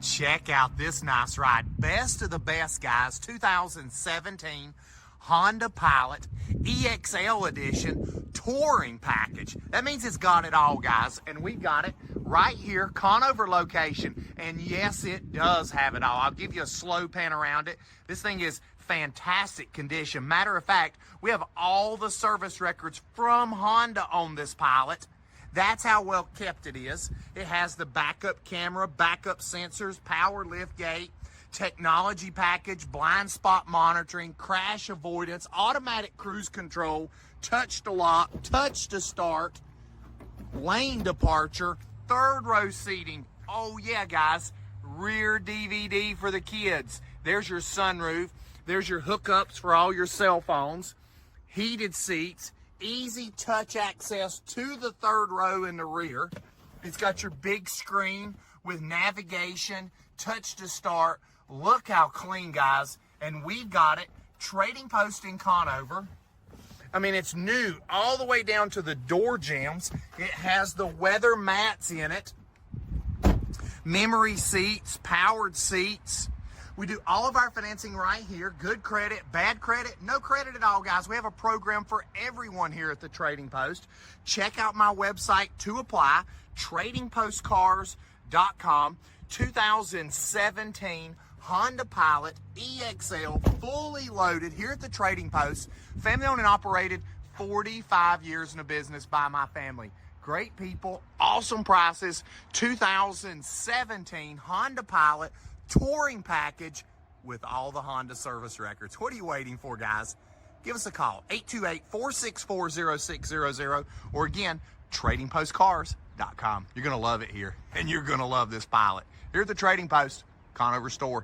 Check out this nice ride. Best of the best, guys. 2017 Honda Pilot EXL Edition Touring Package. That means it's got it all, guys. And we got it right here, Conover location. And yes, it does have it all. I'll give you a slow pan around it. This thing is fantastic condition. Matter of fact, we have all the service records from Honda on this Pilot. That's how well kept it is. It has the backup camera, backup sensors, power lift gate, technology package, blind spot monitoring, crash avoidance, automatic cruise control, touch to lock, touch to start, lane departure, third row seating. Oh yeah, guys, rear DVD for the kids. There's your sunroof. There's your hookups for all your cell phones, heated seats, easy touch access to the third row in the rear. It's got your big screen with navigation, touch to start. Look how clean, guys. And we've got it Trading Post in Conover. I mean, it's new all the way down to the door jambs. It has the weather mats in it, memory seats, powered seats. We do all of our financing right here. Good credit, bad credit, no credit at all, guys. We have a program for everyone here at the Trading Post. Check out my website to apply, tradingpostcars.com. 2017 Honda Pilot EXL, fully loaded here at the Trading Post. Family owned and operated, 45 years in the business by my family. Great people, awesome prices. 2017 Honda Pilot Touring Package with all the Honda service records. What are you waiting for, guys? Give us a call, 828-464-0600, or again, tradingpostcars.com. You're going to love it here, and you're going to love this Pilot. Here at the Trading Post, Conover store.